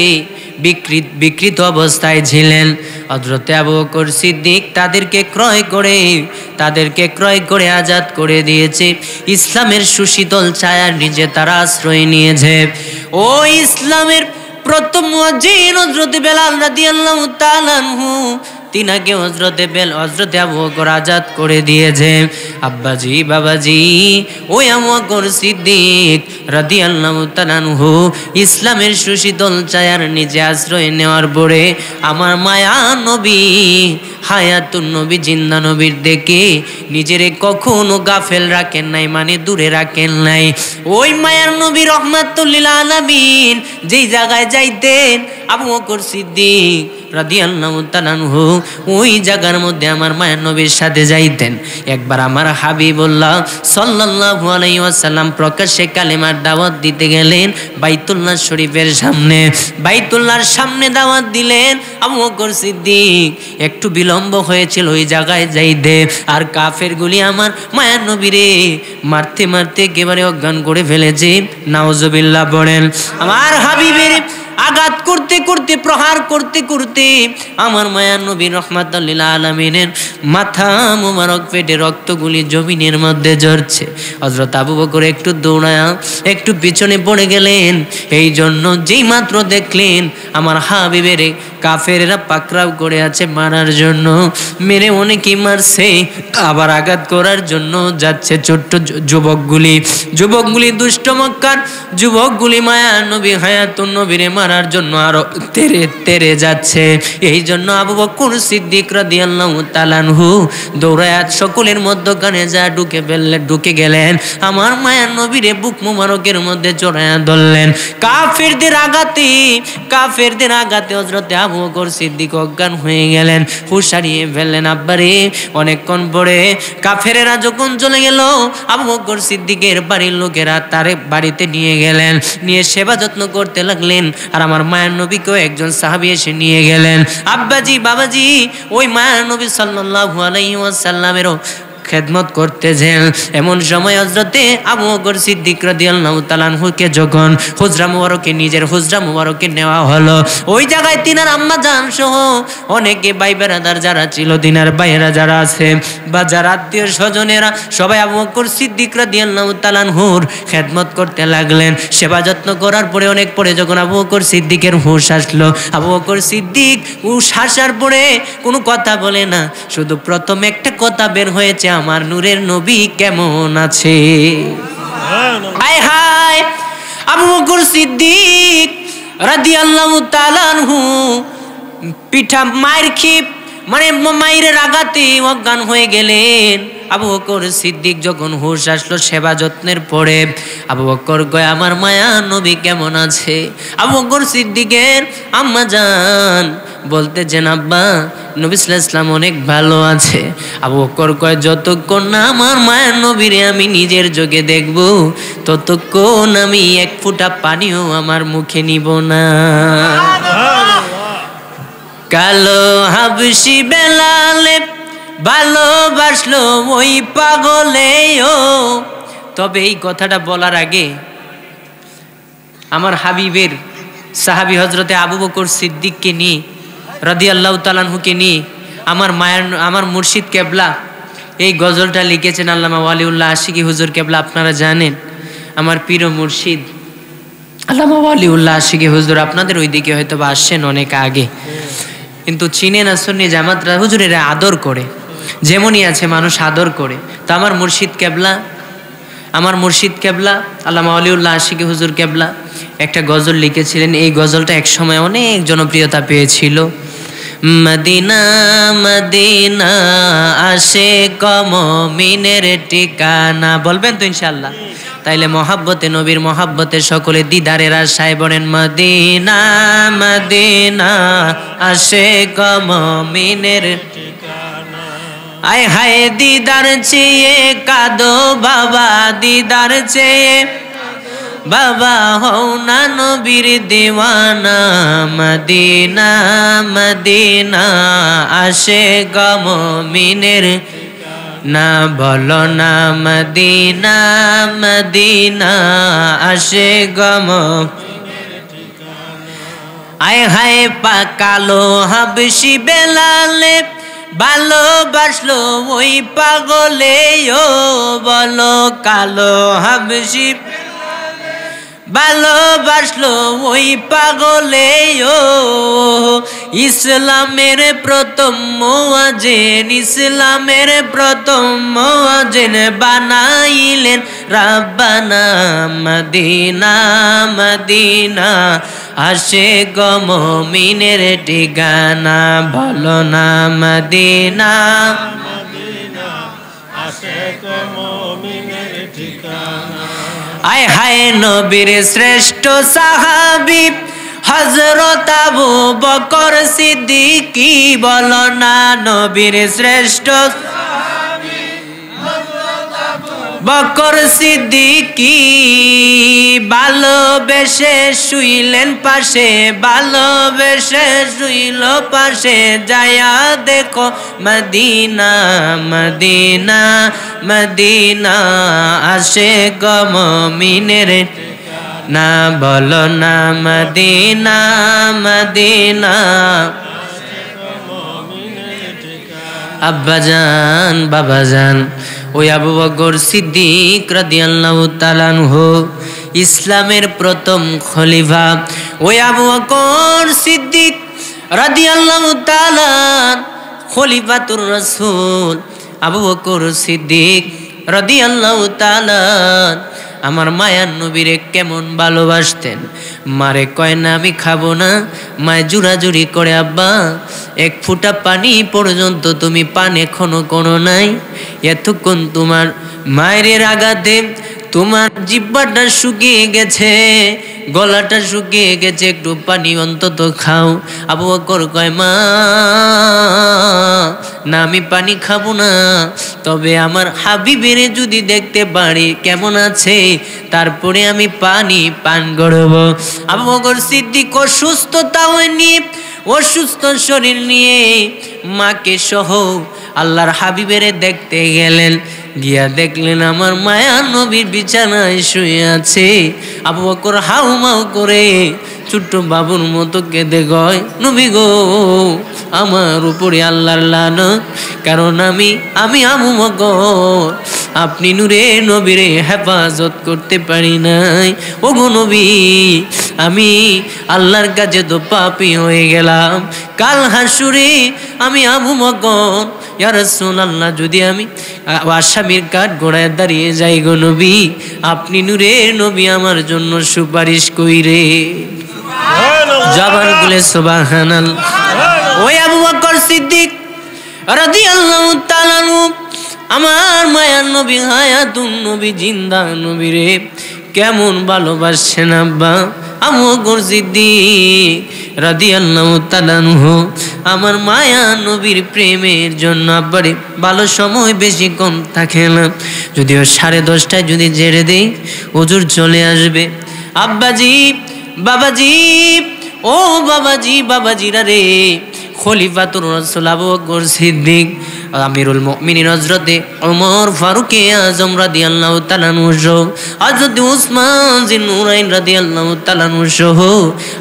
বিকৃত অবস্থায় ছিলেন। হযরতে আবু বকর সিদ্দিক তাদেরকে ক্রয় করে আজাদ করে দিয়েছে। ইসলামের সুশীতল ছায়ার নিচে তারা আশ্রয় নিয়েছে। ও ইসলামের প্রথম মুয়াজ্জিন হযরতে বেলাল রাদিয়াল্লাহু তাআলা আনহু, তিনাকে হযরতে আবু বকর আজাদ করে দিয়েছে। আব্বাজি বাবাজি, ওই আবু বকর সিদ্দিক রাদিয়াল্লাহু তাআলা আনহু ইসলামের সুশীতল ছায়ার নিচে আশ্রয় নেওয়ার পরে আমার মায়া নবী হায়াতুন নবী জিন্দা নবীর দেখে নিজেরে কখনো গাফেল রাখেন নাই, মানে দূরে রাখেন নাই। ওই মায়ার নবী রহমাতুল লিল আলামিন যেই জায়গায় যাইতেন আবু বকর সিদ্দিক রাদিয়াল্লাহু তাআলা আনহু ওই জায়গার মধ্যে আমার মায়ের নবীর সাথে যাইতেন। একবার আমার হাবিবুল্লাহ সাল্লাল্লাহু আলাইহি ওয়াসাল্লাম প্রকাশ্যে কালেমার দাওয়াত দিতে গেলেন বাইতুল্লাহ শরীফের সামনে। বাইতুল্লাহর সামনে দাওয়াত দিলেন আবু বকর সিদ্দিক, একটু বিলম্ব হয়েছিল ওই জায়গায় যাইতে। আর কাফেরগুলি আমার মায়ের নবীরে মারতে মারতে একেবারে অজ্ঞান করে ফেলেছে। নাউজুবিল্লাহ পড়েন। আমার হাবিবের আঘাত করতে করতে, প্রহার করতে করতে আমার মায়ার নবী রাহমাতুল লিল আলামিনের মাথা মুবারক পেটে রক্তগুলি জমিনের মধ্যে ঝরছে। হযরত আবু বকর একটু দৌড়ায়া একটু পিছনে পড়ে গেলেন। এই জন্য যেই মাত্র দেখলেন আমার হাবিবের কাফেররা পাকড়াও করে আছে মারার জন্য, মেরে অনেকেই মারছে, আবার আঘাত করার জন্য যাচ্ছে ছোট্ট যুবকগুলি দুষ্ট মক্কার যুবকগুলি মায়ার নবী হায়াতুন নবীরে মারার জন্য আরো তেরে যাচ্ছে। এই জন্য আবু বকর সিদ্দিক রাদিয়াল্লাহু তাআলা আনহু দৌড়ায় সকলের মধ্যখানে যা ঢুকে গেলেন। আমার মায়ার নবীরে বুক মুবারকের মধ্যে জড়ায়া ধরলেন। কাফেরদের আঘাতে হযরতে আবু বকর সিদ্দিক অজ্ঞান হয়ে গেলেন, হুঁশ হারিয়ে ফেললেন। আব্বারে অনেকক্ষণ পরে কাফেরেরা যখন চলে গেল আবু বকর সিদ্দিকের বাড়ির লোকেরা তার বাড়িতে নিয়ে গেলেন, নিয়ে সেবা যত্ন করতে লাগলেন। আর আমার মায়ের নবীকেও একজন সাহাবী এসে নিয়ে গেলেন। আব্বাজি বাবাজি, ওই মায়ের নবী সাল্লাল্লাহু আলাইহি ওয়াসাল্লামেরও খেদমত করতেছেন। এমন সময় হযরতে আবু বকর সিদ্দিক রাদিয়াল্লাহু তাআলা আনহুকে যখন নিজের হুজরা মুবারকে নেওয়া হলো, ওই জায়গায় তিনার আম্মা জান সহ অনেকে ভাই বেরাদার যারা ছিল, তিনার ভাইয়েরা যারা আছে বা যারা আত্মীয় স্বজনেরা সবাই আবু বকর সিদ্দিক রাদিয়াল্লাহু তাআলা আনহুর খেদমত করতে লাগলেন। সেবা যত্ন করার পরে অনেক পরে যখন আবু বকর সিদ্দিকের হুঁশ আসলো, আবু বকর সিদ্দিক হুঁশ আসার পরে কোনো কথা বলে না, শুধু প্রথম একটা কথা বের হয়েছে, আমার নূরের নবী কেমন আছে। হায় হায়, আবু বকর সিদ্দিক রাদিয়াল্লাহু তাআলা আনহু পিঠা মায়ের আঘাতে অজ্ঞান হয়ে গেলেন। আবু বকর সিদ্দিক যখন হুঁশ আসলো সেবা যত্নের পরে, আবু বকর কয় আমার মায়া নবী কেমন আছে। আবু বকর সিদ্দিকের আম্মা জান বলতেছেন আব্বা নবী সাল্লাল্লাহু আলাইহি ওয়াসাল্লাম অনেক ভালো আছে। আবু বকর কয় যতক্ষণ না আমার মায়ের নবীরে আমি নিজের চোখে দেখব ততক্ষণ আমি এক ফোঁটা পানিও আমার মুখে নিব না। কালো হাবশি বেলালে ভালোবাসলো ওই পাগলে ও। তবে এই কথাটা বলার আগে আমার হাবিবের সাহাবী হযরতে আবু বকর সিদ্দিককে নিয়ে রাদিয়াল্লাহু তাআলা আনহুকে নিয়ে আমার মুর্শিদ কেবলা এই গজলটা লিখেছেন আল্লামা ওয়ালিউল্লাহ আশিকি হুজুর কেবলা। আপনারা জানেন আমার পীর মুর্শিদ আল্লামা ওয়ালিউল্লাহ আশিকি হুজুর আপনাদের ওইদিকে হয়তো বা আসছেন অনেক আগে, কিন্তু চিনে না সুন্নি জামাতরা হুজুরের আদর করে, যেমনই আছে মানুষ আদর করে। তো আমার মুর্শিদ কেবলা আল্লামা ওয়ালিউল্লাহ আশিকি হুজুর কেবলা একটা গজল লিখেছিলেন। এই গজলটা এক সময় অনেক জনপ্রিয়তা পেয়েছিল। মদিনা মদিনা আশিক মুমিনের ঠিকানা, বলবেন তো ইনশাআল্লাহ? তাইলে মহাব্বতে নবীর মহাব্বতে সকলে দিদারের আশায় বলেন মদিনা মদিনা আশিক মুমিনের ঠিকানা। আয় হায় দিদার চেয়ে কাঁদো বাবা, দিদার চেয়ে বাবা হও না নবীর দিওয়ানা। মদিনা মদিনা আশিক মুমিনের না, বলো না মদিনা মদিনা আশিক মুমিনের ঠিকানা। আয় হায় পাকালো হাবশি বেলালে ভালোবাসলো ওই পাগলে ও বলো কালো হাবশি ভালোবাসলো ওই পাগলে ও ইসলামের প্রথম মুয়াজ্জিন ইসলামের প্রথম মুয়াজ্জিন বানাইলেন রাব্বানা মদিনা মদিনা আশিক মুমিনের ঠিকানা বলো না মদিনা মদিনা আশিক মুমিনের ঠিকানা আয় হায় নবীর শ্রেষ্ঠ সাহাবী হযরত আবু বকর সিদ্দিকী বলো না নবীর শ্রেষ্ঠ সাহাবী হযরত আবু বকর সিদ্দিকী ভালোবেসে শুইলেন পাশে ভালোবেসে শুইল পাশে যায়া দেখো মদিনা মদিনা মদিনা আশিক মুমিনের না বলো না মদিনা মদিনা আব্বাজান বাবাজান ওই আবু বকর সিদ্দিক রাদিয়াল্লাহু তাআলা আনহু ইসলামের প্রথম খলিফা ওই আবু বকর সিদ্দিক রাদিয়াল্লাহু তাআলা খলিফাতুর রাসূল আবু বকর সিদ্দিক রাদিয়াল্লাহু তাআলা আমার মায়ার নবীরে কেমন ভালোবাসতেন মারে কয় না আমি খাবো না মায় জুরাজুরি করে আব্বা এক ফুটা পানি পর্যন্ত তুমি পান এখনো কোনো নাই এতক্ষণ তোমার মায়ের আঘাতে তোমার জিহ্বাটা শুকিয়ে গেছে গলাটা শুকিয়ে গেছে একটু পানি অন্তত খাও আবু বকর কয় মা না আমি পানি খাবো না তবে আমার হাবিবের যদি দেখতে পারি কেমন আছে তারপরে আমি পানি পান করব আবু বকর সিদ্দিক অসুস্থতাও নিয়ে অসুস্থ শরীর নিয়ে মাকে সহ আল্লাহর হাবিবের দেখতে গেলেন গিয়া দেখলেন আমার মায়া নবীর বিছানায় শুয়ে আছে আবু বকর হাউমাউ করে ছোট্ট বাবুর মতো কেঁদে গয় নবী গো আমার উপরে আল্লাহর লানত কারণ আমি আবু বকর আপনি নূরে নবীরে হেফাজত করতে পারি নাই ওগো নবী আমি আল্লাহর কাছে তো পাপী হয়ে গেলাম কাল হাসুরে আমি আবু বকর ইয়া রাসূলুল্লাহ যদি আমি আসামির কাঠ গোড়ায় দাঁড়িয়ে যাই গো নবী আপনি নূরে নবী আমার জন্য সুপারিশ কইরে জবান খুলে সুবহানাল্লাহ ওই আবু বকর সিদ্দিক রাদিয়াল্লাহু তাআলা আনহু আমার মায়ার নবী হায়াতুন নবী জিন্দা নবী রে কেমন ভালোবাসেন আব্বা আবু বকর সিদ্দিক রাদিয়াল্লাহু তাআলা আনহু আমার মায়া নবীর প্রেমের জন্য আব্বারে ভালো সময় বেশিক্ষণ থাকে না যদিও 10:30টায় যদি ছেড়ে দেই হুজুর চলে আসবে আব্বাজি বাবাজি ও বাবাজি বাবাজিরা রে খলিফাতুর রাসূল আবু বকর সিদ্দিক আমিরুল মুমিনিন হযরতে ওমর ফারুক আযম রাদিয়াল্লাহু তাআলা আনহু হযরত উসমান জিন নুরাইন রাদিয়াল্লাহু তাআলা আনহু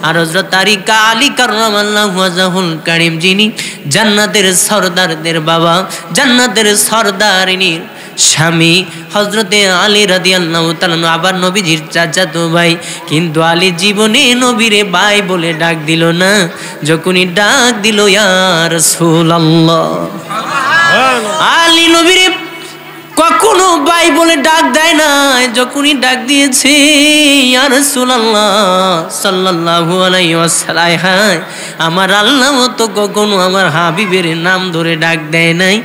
আর হযরত তারিক আলী কাররামাল্লাহু ওয়াজহুল কারীম যিনি জান্নাতের সরদারদের বাবা জান্নাতের সরদারিনীর স্বামী হযরতে আলী রাদিয়াল্লাহু তাআলা আবার নবীজির চাচাতো ভাই কিন্তু আলী জীবনে নবীরে ভাই বলে ডাক দিল না যখনই ডাক দিল ইয়া রাসূলুল্লাহ আলী নবীরে কখনো ভাই বলে ডাক দেয় না যখনই ডাক দিয়েছে ইয়া রাসূলুল্লাহ সাল্লাল্লাহু আলাইহি ওয়াসাল্লাম আমার আল্লাহ তো কখনো আমার হাবিবের নাম ধরে ডাক দেয় নাই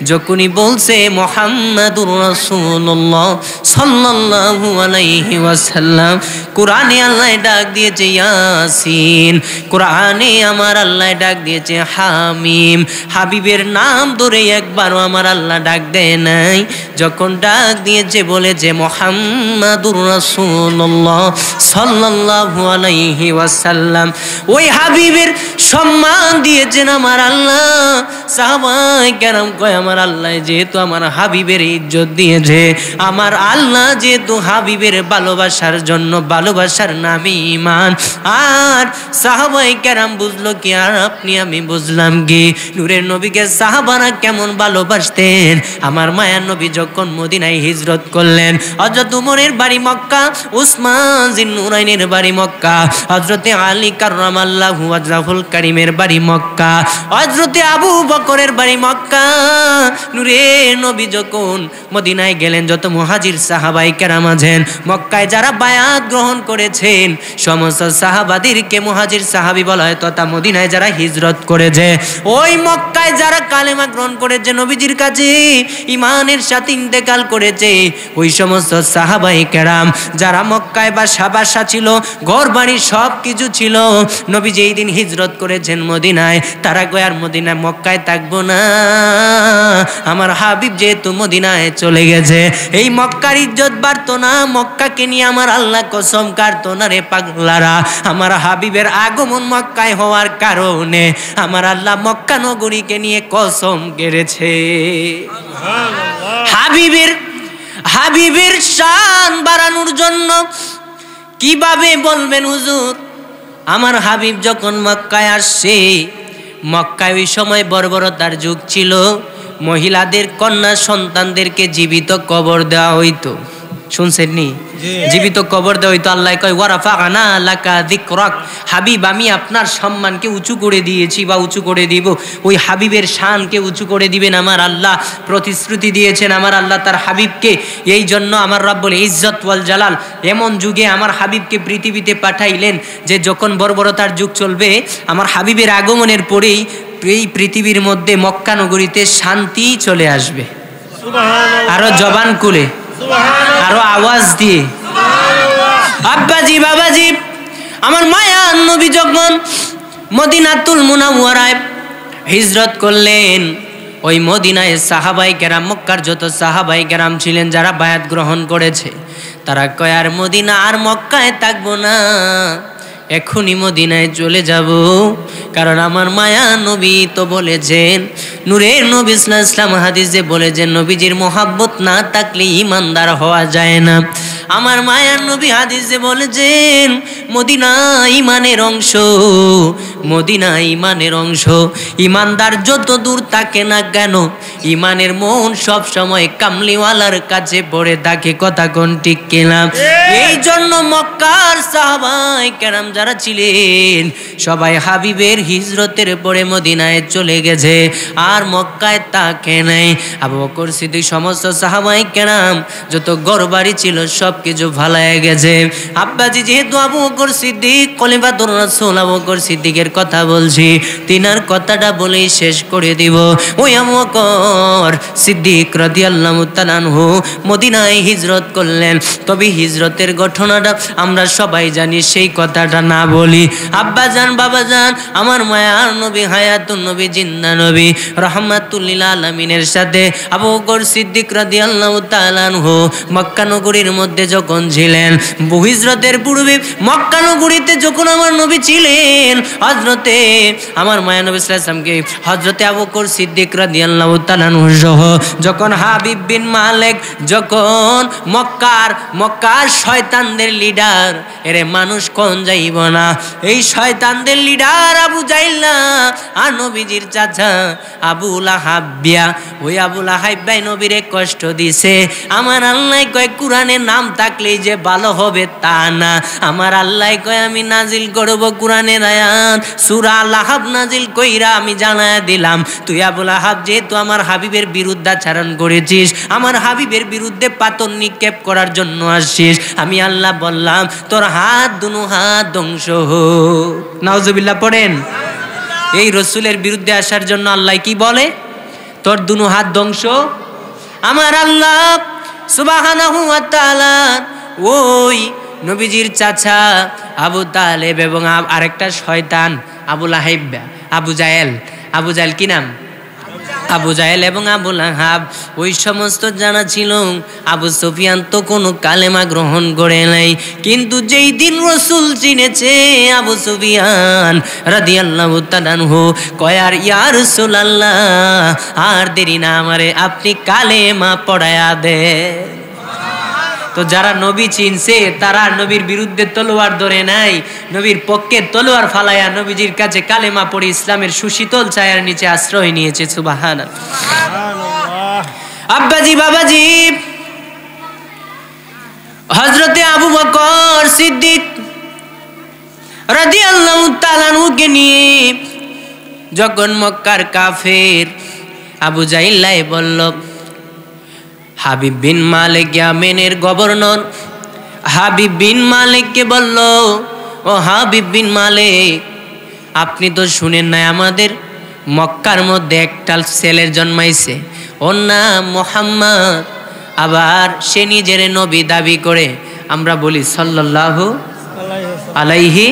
যখনই বলছে মুহাম্মাদুর রাসূলুল্লাহ সাল্লাল্লাহু আলাইহি ওয়াসাল্লাম কোরআনে আল্লাহ ডাক দিয়েছে ইয়াসিন কোরআনে আমার আল্লাহ ডাক দিয়েছে হামিম হাবিবের নাম ধরে একবারও আমার আল্লাহ ডাক দেয় নাই যখন যখন ডাক দিয়েছে বলেছে মুহাম্মাদুর রাসূলুল্লাহ সাল্লাল্লাহু আলাইহি ওয়াসাল্লাম, ওই হাবিবের সম্মান দিয়েছেন আমার আল্লাহ। সাহাবায়ে কেরাম কয় আমার আল্লাহ যেহেতু আমার হাবিবের ইজ্জত দিয়েছে, আমার আল্লাহ যেহেতু হাবিবের ভালোবাসার জন্য, ভালোবাসার নামে ঈমান। আর সাহাবায়ে কেরাম বুঝলো কি, আর আপনি আমি বুঝলাম কি, নূরের নবীকে সাহাবারা কেমন ভালোবাসতেন। আমার মায়ার নবী যখন মদিনায় হিজরত করলেন, হযরত উমরের বাড়ি মক্কা, উসমান জিন্নুরাইনের বাড়ি মক্কা, হযরতে আলী কাররামাল্লাহু ওয়াজহুল কারীমের বাড়ি মক্কা, হযরতে আবু বকরের বাড়ি মক্কা। নূরের নবী যখন মদিনায় গেলেন, যত মুহাজির সাহাবায়ে কেরাম আছেন, মক্কায় যারা বায়াত গ্রহণ করেছেন সমস্ত সাহাবাদেরকে মুহাজির সাহাবী বলা হয়, তথা মদিনায় যারা হিজরত করেছে, ওই মক্কায় যারা কালেমা গ্রহণ করেছে, নবীজির কাছে ঈমানের সাথে ইন্তেকাল করেছে, ওই সমস্ত সাহাবায়ে কেরাম যারা মক্কায় বাসা ছিল, ঘর বাড়ি সব কিছু ছিল, নবী যেই দিন হিজরত করেছেন মদিনায়, তারা কয় আর মদিনায় মক্কায় থাকবো না, আমার হাবিব যেহেতু মদিনায় চলে গেছে, এই মক্কার ইজ্জত বাড়তো না, মক্কাকে নিয়ে আমার আল্লাহ কসম কাটতো না রে পাগলারা। আমার হাবিবের আগমন মক্কায় হওয়ার কারণে আমার আল্লাহ মক্কা নগরীকে নিয়ে কসম কেড়েছে। হাবিবের শান বাড়ানোর জন্য কিভাবে বলবেন হুজুর, আমার হাবিব যখন মক্কায় আসছে, মক্কায় ওই সময় বর্বরতার যুগ ছিল, মহিলাদের কন্যা সন্তানদেরকে জীবিত কবর দেওয়া হইতো। শুনছেন নি? জীবিত কবর দেওয়া হইতো। আল্লাহ কয় ওয়ারাফা'না লাকা যিকরাক, হাবিব আমি আপনার সম্মানকে উঁচু করে দিয়েছি বা উঁচু করে দিব। ওই হাবিবের শানকে উঁচু করে দিবেন আমার আল্লাহ প্রতিশ্রুতি দিয়েছেন। আমার আল্লাহ তার হাবিবকে, এই জন্য আমার রব্বুল ইজ্জত ওয়াল জালাল এমন যুগে আমার হাবিবকে পৃথিবীতে পাঠাইলেন যে যখন বর্বরতার যুগ চলবে, আমার হাবিবের আগমনের পরেই এই পৃথিবীর মধ্যে মক্কা নগরীতে শান্তি চলে আসবে। আরো জবান খুলে, আরো আওয়াজ দিয়ে আব্বাজি বাবাজি, আমার মায়ার নবী যখন মদিনাতুল মুনাওয়ারায় হিজরত করলেন, ওই মদিনায় সাহাবায়ে কেরাম, মক্কার যত সাহাবায়ে কেরাম ছিলেন যারা বায়াত গ্রহণ করেছে, তারা কয় আর মদিনা আর মক্কায় থাকবো না, এখনই মদিনায় চলে যাব। কারণ আমার মায়া নবী তো বলেছেন, নূরের নবী সাল্লাল্লাহু আলাইহি ওয়াসাল্লাম হাদিসে বলেছেন, নবীজির মহব্বত না থাকলে ঈমানদার হওয়া যায় না। আমার মায়ার নবী হাদিসে বলেছেন, মদিনা ঈমানের অংশ, মদিনা ঈমানের অংশ। ঈমানদার যত দূর থাকে না কেন, ঈমানের মন সব সময় কামলিওয়ালার কাছে পড়ে থাকে। কথা কোন ঠিক কিনা? এই জন্য মক্কার সাহাবায়ে কেরাম যারা ছিলেন সবাই হাবিবের হিজরতের পরে মদিনায় চলে গেছে, আর মক্কায় থাকে নাই। আবু বকর সিদ্দিক সমস্ত সাহাবায়ে কেরাম যত ঘরবাড়ি ছিল সব কিছু ভালায় গেছে। আব্বাজি যেহেতু আবু বকর সিদ্দিক খলিফাতুর রাসূল আবু বকর সিদ্দিকের কথা বলছি, তিনার কথাটা বলেই শেষ করে দিব। ওই আবু বকর সিদ্দিক রাদিয়াল্লাহু তাআলা আনহু মদিনায় হিজরত করলেন, তবে হিজরতের ঘটনাটা আমরা সবাই জানি, সেই কথাটা না বলি। আব্বাজান বাবাজান, আমার মায়ার নবী হায়াতুন নবী জিন্দা নবী রাহমাতুল লিল আলামিনের সাথে আবু বকর সিদ্দিক রাদিয়াল্লাহু তাআলা আনহু মক্কা নগরীর মধ্যে যখন ছিলেন, হিজরতের পূর্বে মক্কা নগরীতে যখন আমার নবী ছিলেন, হযরতে আমার মায়া নবী সাল্লাল্লাহু আলাইহি ওয়াসাল্লামকে হযরতে আবু বকর সিদ্দিক রাদিয়াল্লাহু তাআলা আনহু সহ যখন হাবিব বিন মালিক, যখন মক্কার শয়তানদের লিডার, এরে মানুষ কোন যাইব না, এই শয়তানদের লিডার আবু জাইল আর নবীজির চাচা আবু লাহাব, ওই আবু লাহাব ভাই নবীরে কষ্ট দিছে। আমার আল্লাহ কয় কুরআনের নাম থাকলেই যে ভালো হবে তা না, আমার আল্লাহ কয় আমি নাজিল করব কোরআনের আয়াত, সূরা লাহাব নাজিল কইরা আমি জানায়া দিলাম, তুই আবু লাহাব যেহেতু আমার হাবিবের বিরুদ্ধাচরণ করেছিস, আমার হাবিবের বিরুদ্ধে পাথর নিক্ষেপ করার জন্য আসছিস, আমি আল্লাহ বললাম তোর হাত দুনো হাত ধ্বংস হোক। নাউজুবিল্লাহ পড়েন। এই রসুলের বিরুদ্ধে আসার জন্য আল্লাহ কি বলে? তোর দুনো হাত ধ্বংস। আমার আল্লাহ সুবহানাহু ওয়া তাআলা ওই নবীজির চাচা আবু তালেব এবং আরেকটা শয়তান আবু লাহাব, আবু জাহেল কি নাম? আবু জাহেল এবং আবু লাহাব ওই সমস্ত জানা ছিল। আবু সুফিয়ান তো কোনো কালেমা গ্রহণ করে নাই, কিন্তু যেই দিন রসুল চিনেছে আবু সুফিয়ান রাদিয়াল্লাহু তাআলা আনহু কয়, আর ইয়া রাসূলুল্লাহ আর দেরি না, আমারে আপনি কালেমা পড়ায়া দে। তো যারা নবী চিনছে তারা নবীর বিরুদ্ধে তলোয়ার ধরে নাই, নবীর পক্ষে তলোয়ার ফালায়া নবীজির কাছে কালেমা পড়ে ইসলামের সুশীতল ছায়ার নিচে আশ্রয় নিয়েছে। সুবহানাল্লাহ। আব্বাজি বাবাজি, হযরতে আবু বকর সিদ্দিক রাদিয়াল্লাহু তাআলা আনহুকে নিয়ে যখন মক্কার কাফের আবু জাহিল বলল, হাবিব বিন মালিক ইয়ামেনের গভর্নর হাবিব বিন মালিককে বলল, ও হাবিব বিন মালিক, আপনি তো শুনেন না আমাদের মক্কার মধ্যে একটা ছেলের জন্মাইছে, ওর নাম মুহাম্মদ, আবার সে নিজের নবী দাবি করে। আমরা বলি সাল্লাল্লাহু আলাইহি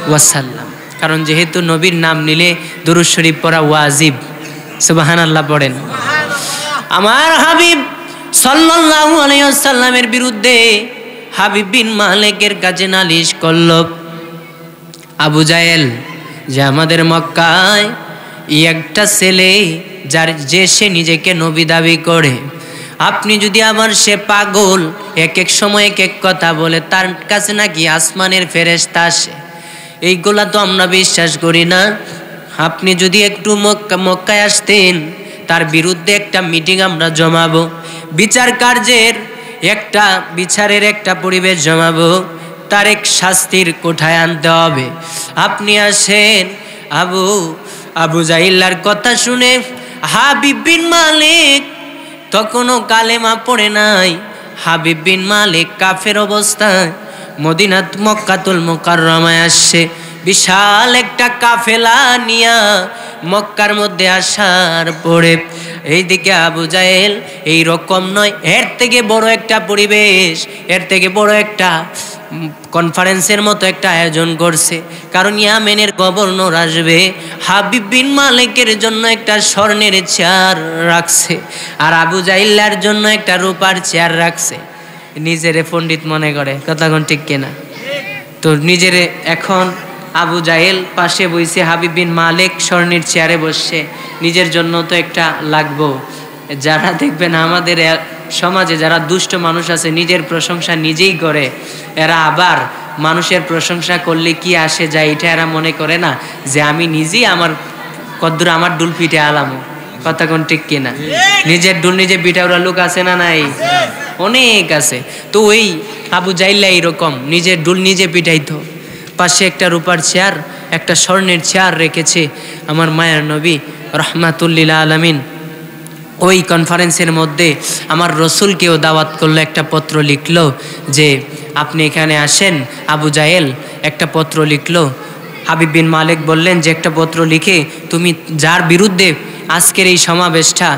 ওয়াসাল্লাম, কারণ যেহেতু নবীর নাম নিলে দুরূদ শরীফ পড়া ওয়াজিব। সুবহানাল্লাহ পড়েন। আমার হাবিব সাল্লাল্লাহু আলাইহি ওয়াসাল্লামের বিরুদ্ধে হাবিব বিন মালিকের কাছে নালিশ করল, আবু জাহেল যে আমাদের মক্কায় একটা ছেলে যার যে সে নিজেকে নবী দাবি করে, আপনি যদি আবার সে পাগল, এক এক সময় এক এক কথা বলে, তার কাছে নাকি আসমানের ফেরেশতা আসে, এইগুলা তো আমরা বিশ্বাস করি না। আপনি যদি একটু মক্কায় আসতেন, তার বিরুদ্ধে একটা মিটিং আমরা জমাবো, বিচারের একটা পরিবেশ জমাবো, তার এক শাস্তির কোঠায় আনতে হবে। আপনি আসেন। আবু জাহিলার কথা শুনে হাবিব বিন মালিক তখনও কালেমা পড়ে নাই। হাবিব বিন মালিক কাফের অবস্থায় মদিনাত মক্কাতুল মুকাররমায় আসছে, বিশাল একটা কাফেলা নিয়া মক্কার মধ্যে আসার পরে এইদিকে আবু জাহেল এই রকম নয়, এর থেকে বড় একটা পরিবেশ, এর থেকে বড় একটা কনফারেন্সের মতো একটা আয়োজন করছে, কারণ ইয়ামেনের গভর্নর আসবে। হাবিব বিন মালিকের জন্য একটা স্বর্ণের চেয়ার রাখছে, আর আবু জাহিলার জন্য একটা রূপার চেয়ার রাখছে। নিজেরে পণ্ডিত মনে করে, কথা কোন ঠিক কিনা? তো নিজেরে এখন আবু জাহেল পাশে বসে, হাবিব বিন মালিক স্বর্ণের চেয়ারে বসছে, নিজের জন্য তো একটা লাগবো। যারা দেখবেন আমাদের সমাজে যারা দুষ্ট মানুষ আছে, নিজের প্রশংসা নিজেই করে, এরা আবার মানুষের প্রশংসা করলে কি আসে যায় এটা এরা মনে করে না, যে আমি নিজেই আমার কদ্দুর আমার ডুল পিঠে আলামো। কথা কোন ঠিক কিনা? নিজের ডুল নিজে পিঠা ওরা লোক আছে না নাই? অনেক আছে। তো ওই আবু জাহিল এইরকম নিজের ডুল নিজে পিঠাইতো। পাশে একটা রূপার চেয়ার, একটা স্বর্ণের চেয়ার রেখেছে আমার মায়ের নবী রাহমাতুল্লিল আলামিন। ওই কনফারেন্সের মধ্যে আমার রসুলকেও দাওয়াত করলো, একটা পত্র লিখলো যে আপনি এখানে আসেন। আবু জাহেল একটা পত্র লিখলো। হাবিব বিন মালিক বললেন যে একটা পত্র লিখে তুমি যার বিরুদ্ধে আজকের এই সমাবেশটা,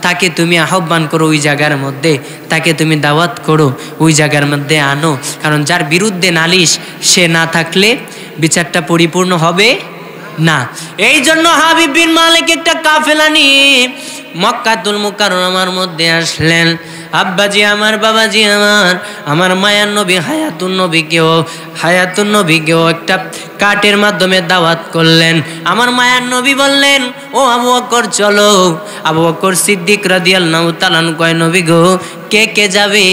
তাকে তুমি আহ্বান করো ওই জায়গার মধ্যে, তাকে তুমি দাওয়াত করো, ওই জায়গার মধ্যে আনো, কারণ যার বিরুদ্ধে নালিশ সে না থাকলে বিচারটা পরিপূর্ণ হবে না। এই জন্য হাবিব বিন মালিক একটা কাফেলা নিয়ে মক্কাতুল মুকাররমার মধ্যে আসলেন। আব্বাজি আমার, বাবাজি আমার মায়ার নবী হায়াতুন নবীকেও একটা কাঠের মাধ্যমে দাওয়াত করলেন। আমার মায়ার নবী বললেন, ও আবু বকর চলো। আবু বকর সিদ্দিক রাদিয়াল্লাহু তাআলা কয়, নবী গো কে কে যাবে?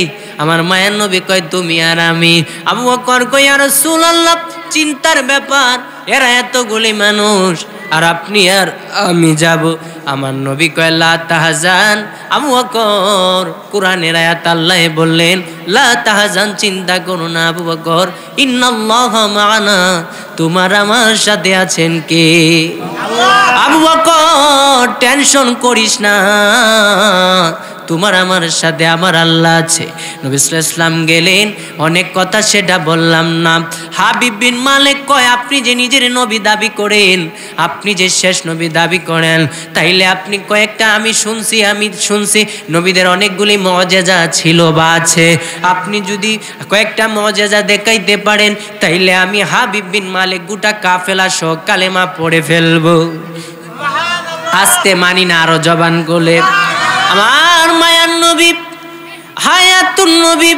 আমার মায়ার নবী কয়, তুমি আর আমি। আবু বকর কয়, ইয়া রাসূলুল্লাহ চিন্তার ব্যাপার, এরা এতগুলি মানুষ, আর আপনি আর আমি যাব। আমার নবী কয়, লা তাহজান। আবু বকর কুরআনের আয়াত আল্লাহ বললেন, লা তাহজান, চিন্তা করো না আবু বকর, ইন্নাল্লাহা মা'ানা, তোমার আমার সাথে আছেন কে? আবু বকর টেনশন করিস না, তোমার আমার সাথে আমার আল্লাহ আছে। নবী সাল্লাল্লাহু আলাইহি ওয়াসাল্লাম গেলেন, অনেক কথা সেটা বললাম না। হাবিব বিন মালিক কয়, আপনি যে নিজের নবী দাবি করেন, আপনি যে শেষ নবী দাবি করেন, তাইলে আপনি কয়েকটা আমি শুনছি নবীদের অনেকগুলি মুআজিজা ছিল বা আছে, আপনি যদি কয়েকটা মুআজিজা দেখাইতে পারেন, তাইলে আমি হাবিব বিন মালিক গোটা কাফেলা সহ কালেমা পড়ে ফেলবো। আস্তে মানি না, আরো জবান কোলে। আমার মায়ার নবী হায়াতুন নবী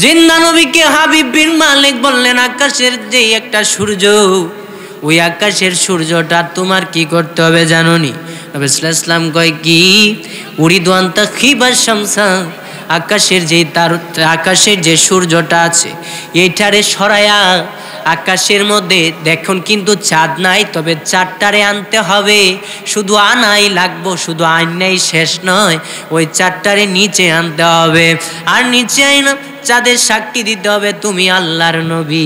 জিন্দা নবীকে হাবিব বিন মালিক বললেন, আকাশের যে একটা সূর্য, ওই আকাশের সূর্যটা তোমার কি করতে হবে জানোনি? নবী সাল্লাল্লাহু আলাইহি ওয়াসাল্লাম কয় কি? উরিদু আন তাখিবাস শামসা, আকাশের যে সূর্যটা আছে এইটারে সরায়া আকাশের মধ্যে দেখুন কিন্তু চাঁদ নাই, তবে চাঁদটারে আনতে হবে। শুধু আনাই লাগবো, শুধু আইনাই শেষ নয়, ওই চাঁদটারে নিচে আনতে হবে। আর নিচে আইনা চাঁদের সাক্ষী দিতে হবে তুমি আল্লাহর নবী।